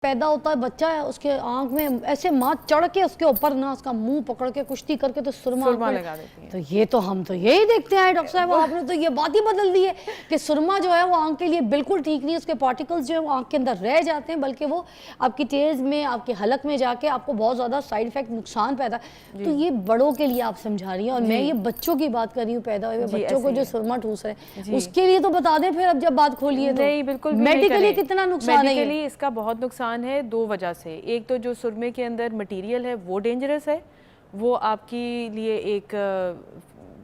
पैदा होता है बच्चा है, उसके आंख में ऐसे माँ चढ़ के उसके ऊपर ना उसका मुंह पकड़ के कुश्ती करके तो सुरमा लगा देती है। तो ये तो हम तो यही देखते हैं डॉक्टर साहब, आपने तो ये बात ही बदल दी है कि सुरमा जो है वो आंख के लिए बिल्कुल ठीक नहीं है। उसके पार्टिकल्स जो है वो आंख के अंदर रह जाते हैं, बल्कि वो आपकी तेज में आपके हलक में जाके आपको बहुत ज़्यादा साइड इफेक्ट नुकसान पैदा। तो ये बड़ों के लिए आप समझा रही हैं और मैं ये बच्चों की बात कर रही हूँ, पैदा हुए बच्चों को जो सुरमा ठूस रहे हैं उसके लिए तो बता दें फिर अब जब बात खोलिए तो। नहीं बिल्कुल मेडिकली कितना नुकसान है? मेडिकली इसका बहुत नुकसान है दो वजह से। एक तो जो सुरमे के अंदर मटेरियल है वो डेंजरस है, वो आपके लिए एक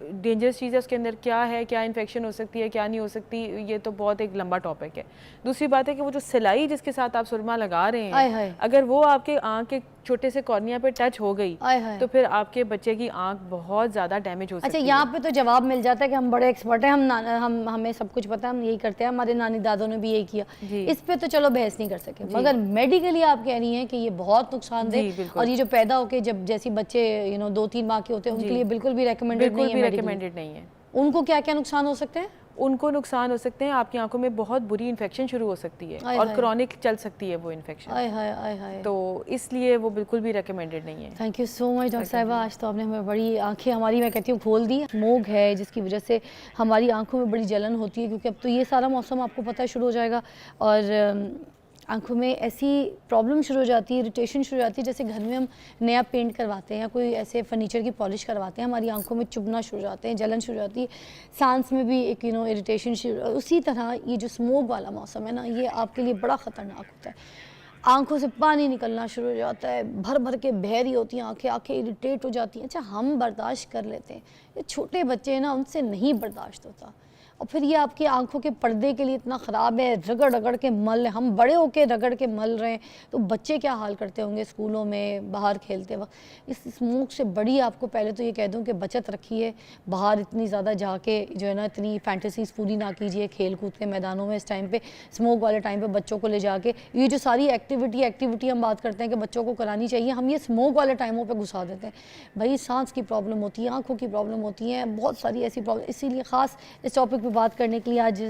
डेंजरस चीज़ है। उसके अंदर क्या है, क्या इन्फेक्शन हो सकती है, क्या नहीं हो सकती, ये तो बहुत एक लंबा टॉपिक है। दूसरी बात है कि वो जो सिलाई जिसके साथ आप सुरमा लगा रहे हैं, अगर वो आपके आँख के छोटे से कॉर्निया पे टच हो गई तो फिर आपके बच्चे की आंख बहुत ज़्यादा डैमेज हो सकती है। अच्छा, यहाँ पे तो जवाब मिल जाता है कि हम बड़े एक्सपर्ट हैं, हमें सब कुछ पता है, हम यही करते हैं, हमारे नानी दादों ने भी यही किया। इस पे तो चलो बहस नहीं कर सके, मगर मेडिकली आप कह रही हैं कि ये बहुत नुकसानदेह, और ये जो पैदा होके जब जैसे बच्चे 2-3 माह के होते हैं उनके लिए बिल्कुल भी रेकमेंडेड नहीं है। उनको क्या क्या नुकसान हो सकते हैं? उनको नुकसान हो सकते हैं, आपकी आंखों में बहुत बुरी इन्फेक्शन शुरू हो सकती है और क्रॉनिक चल सकती है वो इन्फेक्शन। तो इसलिए वो बिल्कुल भी रेकमेंडेड नहीं है। Thank you so much doctor साहिबा, आज तो आपने हमें बड़ी आंखें हमारी, मैं कहती हूँ, खोल दी। स्मोक है जिसकी वजह से हमारी आंखों में बड़ी जलन होती है, क्योंकि अब तो ये सारा मौसम आपको पता है शुरू हो जाएगा और आंखों में ऐसी प्रॉब्लम शुरू हो जाती है, इरिटेशन शुरू हो जाती है। जैसे घर में हम नया पेंट करवाते हैं या कोई ऐसे फर्नीचर की पॉलिश करवाते हैं, हमारी आंखों में चुभना शुरू हो जाते हैं, जलन शुरू हो जाती है, सांस में भी एक इरिटेशन शुरू। उसी तरह ये जो स्मोक वाला मौसम है ना, ये आपके लिए बड़ा ख़तरनाक होता है। आंखों से पानी निकलना शुरू हो जाता है, भर भर के बह रही होती हैं आंखें इरिटेट हो जाती हैं। अच्छा, हम बर्दाश्त कर लेते हैं, ये छोटे बच्चे हैं ना, उनसे नहीं बर्दाश्त होता। और फिर ये आपकी आंखों के पर्दे के लिए इतना ख़राब है, रगड़ रगड़ के मल, हम बड़े होके रगड़ के मल रहे हैं, तो बच्चे क्या हाल करते होंगे स्कूलों में बाहर खेलते वक्त। इस स्मोक से बड़ी आपको पहले तो ये कह दूं कि बचत रखिए, बाहर इतनी ज़्यादा जाके जो है ना इतनी फैंटेसीज़ पूरी ना कीजिए खेल कूद के मैदानों में। इस टाइम पे स्मोक वाले टाइम पे बच्चों को ले जाके ये जो सारी एक्टिविटी हम बात करते हैं कि बच्चों को करानी चाहिए, हम ये स्मोक वाले टाइमों पर घुसा देते हैं। भाई सांस की प्रॉब्लम होती है, आँखों की प्रॉब्लम होती है, बहुत सारी ऐसी प्रॉब्लम। इसीलिए ख़ास इस टॉपिक बात करने के लिए आज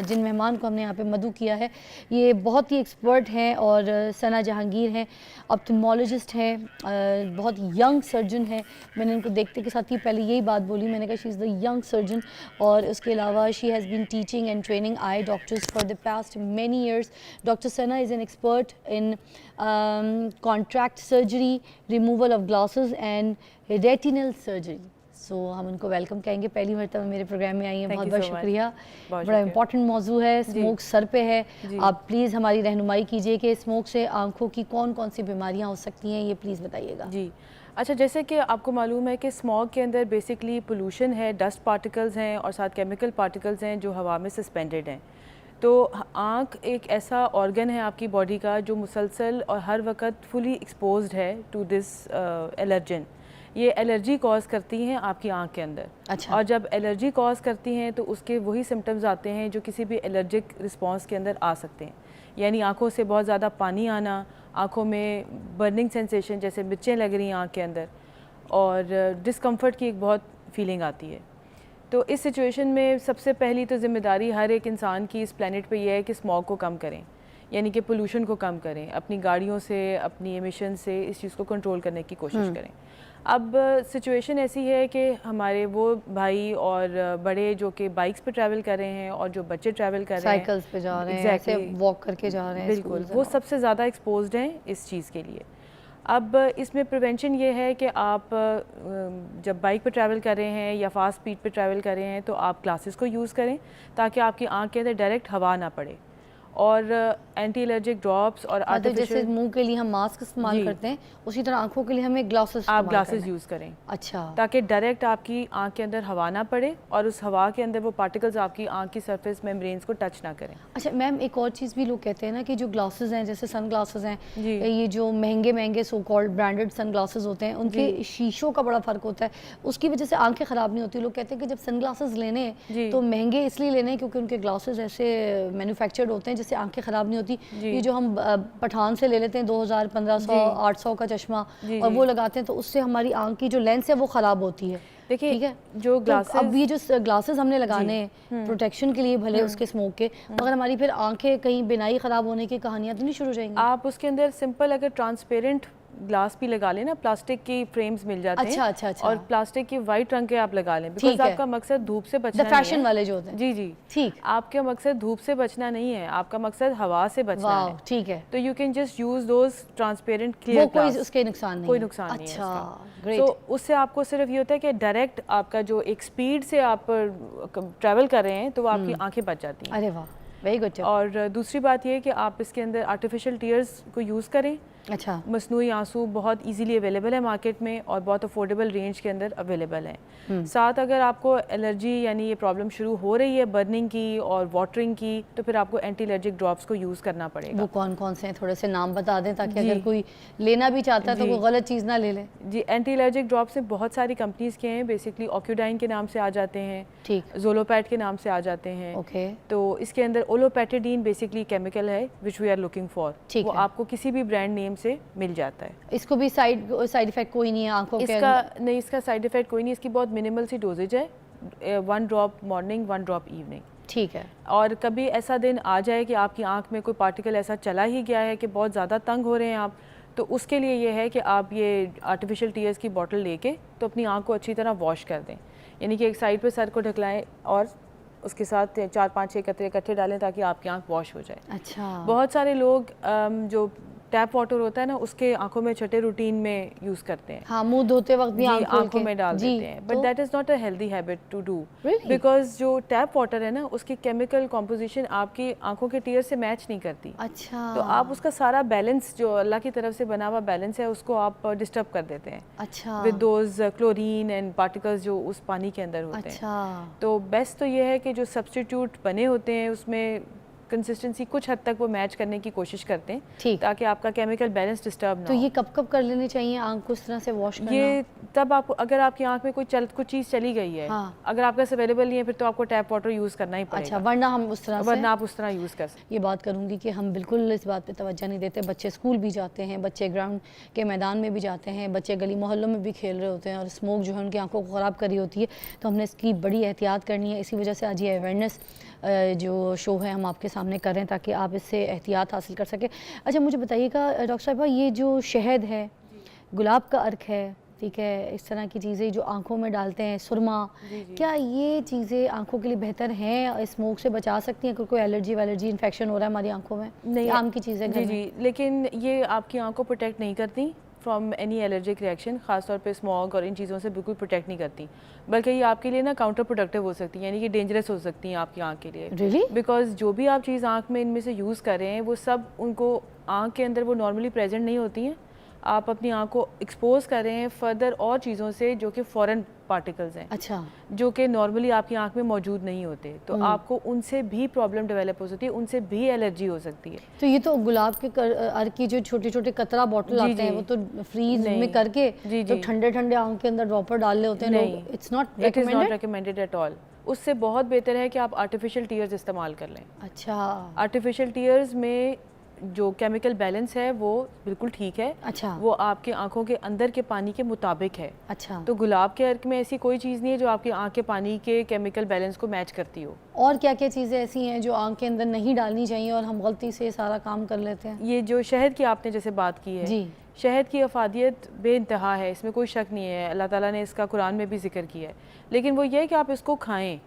जिन मेहमान को हमने यहाँ पे मदऊ किया है, ये बहुत ही एक्सपर्ट हैं और सना जहांगीर हैं, ऑप्थेल्मोलॉजिस्ट हैं, बहुत यंग सर्जन है। मैंने इनको देखते के साथ ही पहले यही बात बोली, मैंने कहा she is the young surgeon. और उसके अलावा she has been teaching and training eye doctors for the past many years. Doctor Sana is an expert in cataract surgery, removal of glasses and retinal surgery. So हम उनको welcome कहेंगे, पहली मरतबा मेरे programme में आई हैं, बहुत बहुत शुक्रिया। बड़ा इंपॉर्टेंट मौजू है, स्मोक सर पे है। आप प्लीज़ हमारी रहनुमाई कीजिए कि स्मोक से आंखों की कौन कौन सी बीमारियां हो सकती हैं, ये प्लीज़ बताइएगा। जी अच्छा, जैसे कि आपको मालूम है कि स्मॉग के अंदर बेसिकली पोल्यूशन है, डस्ट पार्टिकल्स हैं और साथ केमिकल पार्टिकल्स हैं जो हवा में सस्पेंडेड हैं। तो आँख एक ऐसा ऑर्गन है आपकी बॉडी का जो मुसलसल और हर वक्त फुली एक्सपोज्ड है टू दिस एलर्जन। ये एलर्जी कॉज करती हैं आपकी आंख के अंदर। अच्छा। और जब एलर्जी कॉज करती हैं तो उसके वही सिम्टम्स आते हैं जो किसी भी एलर्जिक रिस्पॉन्स के अंदर आ सकते हैं, यानी आंखों से बहुत ज़्यादा पानी आना, आंखों में बर्निंग सेंसेशन जैसे मिर्चें लग रही हैं आँख के अंदर, और डिस्कम्फर्ट की एक बहुत फीलिंग आती है। तो इस सिचुएशन में सबसे पहली तो ज़िम्मेदारी हर एक इंसान की इस प्लेनेट पर यह है कि स्मॉग को कम करें, यानी कि पोल्यूशन को कम करें, अपनी गाड़ियों से, अपनी एमिशन से इस चीज़ को कंट्रोल करने की कोशिश करें। अब सिचुएशन ऐसी है कि हमारे वो भाई और बड़े जो कि बाइक्स पे ट्रैवल कर रहे हैं और जो बच्चे ट्रैवल कर रहे हैं, साइकिल्स पे जा रहे हैं, ऐसे वॉक करके जा रहे हैं, बिल्कुल वो सबसे ज़्यादा एक्सपोज्ड हैं इस चीज़ के लिए। अब इसमें प्रिवेंशन ये है कि आप जब बाइक पे ट्रैवल कर रहे हैं या फास्ट स्पीड पे ट्रैवल कर रहे हैं तो आप ग्लासेस को यूज़ करें ताकि आपकी आँख के अंदर डायरेक्ट हवा ना पड़े, और एंटी एलर्जिक ड्रॉप्स और जैसे मुंह के लिए हम मास्क इस्तेमाल करते हैं, उसी तरह आंखों के लिए हमें ग्लासेस यूज़ करें। अच्छा। ताकि डायरेक्ट आपकी आंख के अंदर हवा ना पड़े और उस हवा के अंदर वो पार्टिकल्स आपकी आंख की सरफेस मेम्ब्रेन्स को टच ना करें। अच्छा मैम, एक और चीज़ भी लोग कहते हैं ना कि जो ग्लासेस हैं, जैसे सन ग्लासेस हैं, ये जो महंगे महंगे so called branded sunglasses होते हैं, उनके शीशों का बड़ा फ़र्क होता है, उसकी वजह से आंखें ख़राब नहीं होती। लोग कहते हैं कि जब सन ग्लासेस लेने तो महंगे इसलिए लेने क्योंकि उनके ग्लासेस ऐसे मैन्युफैक्चर्ड होते हैं वजह से आंखें ख़राब नहीं होती। ये जो हम पठान से ले लेते हैं 2000, 1500, 800 का चश्मा और वो लगाते हैं तो उससे हमारी आंख की जो लेंस है वो ख़राब होती है। देखिए ठीक है, जो तो ग्लासेस अब ये जो ग्लासेस हमने लगाने हैं प्रोटेक्शन के लिए भले उसके स्मोक के, मगर हमारी फिर आंखें कहीं बिनाई ख़राब होने की कहानियाँ तो नहीं शुरू हो जाएंगी? आप उसके अंदर सिंपल अगर ट्रांसपेरेंट ग्लास भी लगा लें ना, प्लास्टिक की फ्रेम्स मिल जाते हैं। अच्छा। और प्लास्टिक की वाइट रंग के आप लगा लें, बिकॉज आपका मकसद धूप से बचना नहीं है। फैशन वाले जो होते हैं। जी जी ठीक। आपका मकसद धूप से बचना नहीं है, आपका मकसद हवा से बचना है। ठीक है, तो you can just use those transparent clear वो कोई उसके नुकसान नहीं, कोई नुकसान नहीं है। अच्छा, तो उससे आपको सिर्फ ये होता है कि डायरेक्ट आपका जो एक स्पीड से आप ट्रैवल कर रहे हैं तो वो आपकी आंखें बच जाती हैं। अरे वाह, वेरी गुड। और दूसरी बात ये है कि आप इसके अंदर आर्टिफिशियल टीयर्स को यूज़ करें। अच्छा, मसनूई आंसू बहुत इजीली अवेलेबल है मार्केट में और बहुत अफोर्डेबल रेंज के अंदर अवेलेबल है। साथ अगर आपको एलर्जी यानी ये प्रॉब्लम शुरू हो रही है बर्निंग की और वाटरिंग की, तो फिर आपको एंटी एलर्जिक ड्रॉप्स को यूज़ करना पड़ेगा। वो कौन कौन से हैं, थोड़े से नाम बता दें ताकि अगर कोई लेना भी चाहता है तो वो गलत चीज़ ना ले ले। जी, एंटी एलर्जिक ड्रॉप्स में बहुत सारी कंपनीज़ के हैं, बेसिकली ऑक्यूडाइन के नाम से आ जाते हैं, ठीक, जोलोपैट के नाम से आ जाते हैं। ओके, तो इसके अंदर ओलोपेटिडीन बेसिकली केमिकल है which we are looking for, वो आपको किसी भी ब्रांड नेम से मिल जाता है। इसको भी साइड इफेक्ट कोई नहीं है आंखों के? इसका साइड इफेक्ट कोई नहीं, इसकी बहुत मिनिमल सी डोजेज है, 1 ड्रॉप मॉर्निंग 1 ड्रॉप इवनिंग। ठीक है। और कभी ऐसा दिन आ जाए कि आपकी आंख में कोई पार्टिकल ऐसा चला ही गया है कि बहुत ज़्यादा तंग हो रहे हैं आप, तो उसके लिए ये है कि आप ये आर्टिफिशियल टीयर्स की बॉटल लेके तो अपनी आंख को अच्छी तरह वॉश कर दें, यानी कि एक साइड पे सर को ढकलाएं और उसके साथ 4-5-6 कतरे इकट्ठे डालें ताकि आपकी आंख वॉश हो जाए। अच्छा। बहुत सारे लोग जो टैप वाटर होता है ना उसके आंखों में छठे रूटीन में यूज़ करते हैं। हाँ, मुंह धोते वक्त भी आंखों में डाल देते हैं, but that is not a healthy habit to do, because जो टैप वाटर है ना उसकी केमिकल कॉम्पोजिशन आपकी आंखों के टीयर से मैच नहीं करती। अच्छा। तो आप उसका सारा बैलेंस जो अल्लाह की तरफ से बना हुआ बैलेंस है उसको आप डिस्टर्ब कर देते हैं। अच्छा। With those chlorine and particles जो उस पानी के अंदर होते हैं। अच्छा। तो बेस्ट तो ये है कि जो सब्स्टिट्यूट बने होते हैं उसमें कंसिस्टेंसी कुछ हद तक वो मैच करने की कोशिश करते हैं ताकि आपका केमिकल बैलेंस डिस्टर्ब ना हो। तो ये कब कब कर लेनी चाहिए आंख को इस तरह से वॉश करना? ये तब आपको अगर आपकी आंख में कुछ चीज़ चली गई है, हाँ। अगर आपके पास अवेलेबल नहीं है फिर तो आपको टैप वाटर यूज़ करना ही पड़ेगा। अच्छा, वरना हम उस तरह वरना आप उस तरह यूज़ कर सकते। ये बात करूँगी कि हम बिल्कुल इस बात पे तवज्जो नहीं देते। बच्चे स्कूल भी जाते हैं, बच्चे ग्राउंड के मैदान में भी जाते हैं, बच्चे गली मोहल्लों में भी खेल रहे होते हैं और स्मोक जो है उनकी आंखों को ख़राब करी होती है, तो हमने इसकी बड़ी एहतियात करनी है। इसी वजह से आज ये अवेयरनेस जो शो है हम आपके सामने कर रहे हैं ताकि आप इससे एहतियात हासिल कर सकें। अच्छा, मुझे बताइएगा डॉक्टर साहिबा, ये जो शहद है, गुलाब का अर्क है, ठीक है, इस तरह की चीज़ें जो आंखों में डालते हैं, सुरमा, क्या ये चीज़ें आंखों के लिए बेहतर हैं, स्मोक से बचा सकती हैं? कोई एलर्जी वैलर्जी इन्फेक्शन हो रहा है हमारी आंखों में? नहीं, आम की चीज़ें जी, लेकिन ये आपकी आंख को प्रोटेक्ट नहीं करती फ्रॉम एनी एलर्जिक रिएक्शन, खासतौर पे स्मॉग और इन चीज़ों से बिल्कुल प्रोटेक्ट नहीं करती, बल्कि ये आपके लिए ना काउंटर प्रोडक्टिव हो सकती है, यानी कि डेंजरस हो सकती हैं आपकी आंख के लिए। Really? बिकॉज जो भी आप चीज़ आंख में इनमें से यूज़ कर रहे हैं वो सब उनको आंख के अंदर वो नॉर्मली प्रेजेंट नहीं होती हैं। आप अपनी आंख को एक्सपोज कर रहे हैं फर्दर और चीज़ों से जो कि फॉरेन पार्टिकल्स हैं, अच्छा, जो कि नॉर्मली आपकी आंख में मौजूद नहीं होते, तो आपको उनसे भी प्रॉब्लम डेवलप हो सकती है, उनसे भी एलर्जी हो सकती है। तो ये तो गुलाब के अर्क की जो छोटे छोटे कतरा बॉटल आते हैं वो तो फ्रीज में करके तो ठंडे ठंडे आंख के अंदर ड्रॉपर डाल होते हैं लोग। It's not recommended at all. उससे बहुत बेहतर है कि आप आर्टिफिशियल टीयर्स इस्तेमाल कर लें। अच्छा। आर्टिफिशियल टीयर्स में जो केमिकल बैलेंस है वो बिल्कुल ठीक है। अच्छा। वो आपके आंखों के अंदर के पानी के मुताबिक है। अच्छा। तो गुलाब के अर्क में ऐसी कोई चीज़ नहीं है जो आपकी आंख के पानी के केमिकल बैलेंस को मैच करती हो। और क्या क्या चीज़ें ऐसी हैं जो आंख के अंदर नहीं डालनी चाहिए और हम गलती से सारा काम कर लेते हैं? ये जो शहद की आपने जैसे बात की है, जी, शहद की अफादियत बेइंतहा है, इसमें कोई शक नहीं है, अल्लाह ताला ने इसका कुरान में भी जिक्र किया है, लेकिन वो ये है कि आप इसको खाएं,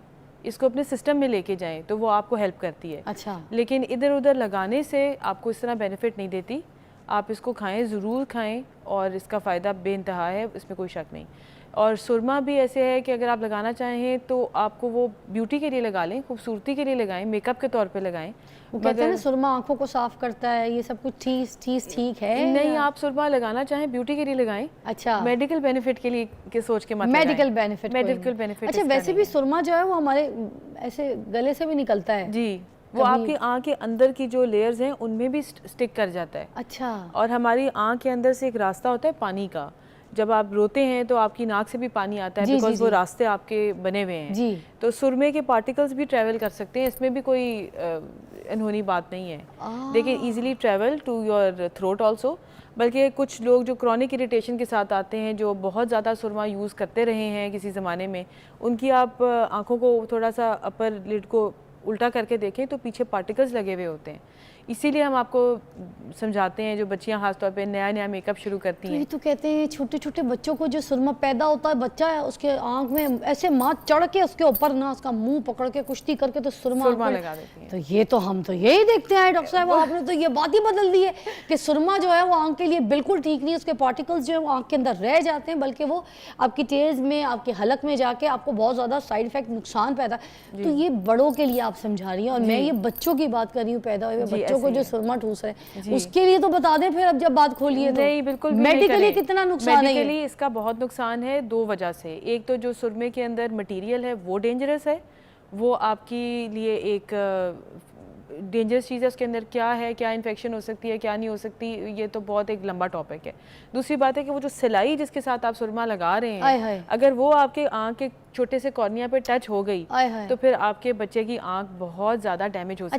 इसको अपने सिस्टम में लेके जाएं तो वो आपको हेल्प करती है। अच्छा। लेकिन इधर उधर लगाने से आपको इस तरह बेनिफिट नहीं देती। आप इसको खाएं, ज़रूर खाएं और इसका फ़ायदा बेइंतहा है, इसमें कोई शक नहीं। और सुरमा भी ऐसे है कि अगर आप लगाना चाहें तो आपको वो ब्यूटी के लिए लगा लें, खूबसूरती के लिए लगाएं, मेकअप के तौर पे लगाएं। वो कहते हैं ना सुरमा आंखों को साफ करता है, ये सब कुछ ठीक है? नहीं, आप सुरमा लगाना चाहें ब्यूटी के लिए लगाएं। अच्छा, मेडिकल बेनिफिट के लिए के सोच के मत मेडिकल बेनिफिट। अच्छा, वैसे भी सुरमा जो है वो हमारे ऐसे गले से भी निकलता है। जी, वो आपकी आंख के अंदर की जो लेयर्स हैं उनमें भी स्टिक कर जाता है। अच्छा। और हमारी आंख के अंदर से एक रास्ता होता है पानी का, जब आप रोते हैं तो आपकी नाक से भी पानी आता है, बिकॉज वो रास्ते आपके बने हुए हैं। जी। तो सुरमे के पार्टिकल्स भी ट्रैवल कर सकते हैं, इसमें भी कोई अनहोनी बात नहीं है। देखिए easily travel to your throat also, बल्कि कुछ लोग जो क्रॉनिक इरिटेशन के साथ आते हैं, जो बहुत ज़्यादा सुरमा यूज़ करते रहे हैं किसी ज़माने में, उनकी आप आँखों को थोड़ा सा अपर लिड को उल्टा करके देखें तो पीछे पार्टिकल्स लगे हुए होते हैं। इसीलिए हम आपको समझाते हैं, जो बच्चियां खासतौर पे नया नया मेकअप शुरू करती तो हैं। ये तो कहते हैं छोटे छोटे बच्चों को जो सुरमा पैदा होता है, बच्चा है उसके आंख में ऐसे माँ चढ़ के उसके ऊपर ना उसका मुंह पकड़ के कुश्ती करके तो सुरमा लगा देती हैं। तो ये तो हम तो यही देखते हैं डॉक्टर साहब, आपने तो ये बात ही बदल दी है कि सुरमा जो है वो आंख के लिए बिल्कुल ठीक नहीं है। उसके पार्टिकल्स जो है वो आंख के अंदर रह जाते हैं, बल्कि वो आपकी तेज में, आपके हलक में जाके आपको बहुत ज़्यादा साइड इफेक्ट, नुकसान पैदा। तो ये बड़ों के लिए आप समझा रही हैं, और मैं ये बच्चों की बात कर रही हूँ, पैदा हुए बच्चों को जो सुरमा ठूस रहे हैं उसके लिए तो बता दें फिर, अब जब बात खोलिए तो। नहीं, बिल्कुल मेडिकली कितना नुकसान है? मेडिकली इसका बहुत नुकसान है 2 वजह से। एक तो जो सुरमे के अंदर मटेरियल है वो डेंजरस है, वो आपके लिए एक डेंजरस चीज़ है। उसके अंदर क्या है, क्या इन्फेक्शन हो सकती है, क्या नहीं हो सकती, ये तो बहुत एक लंबा टॉपिक है। दूसरी बात है कि वो जो सिलाई जिसके साथ आप सुरमा लगा रहे हैं, अगर वो आपके आँख के छोटे से कॉर्निया पे टच हो गई तो फिर आपके बच्चे की आँख बहुत ज़्यादा डैमेज हो सकती है।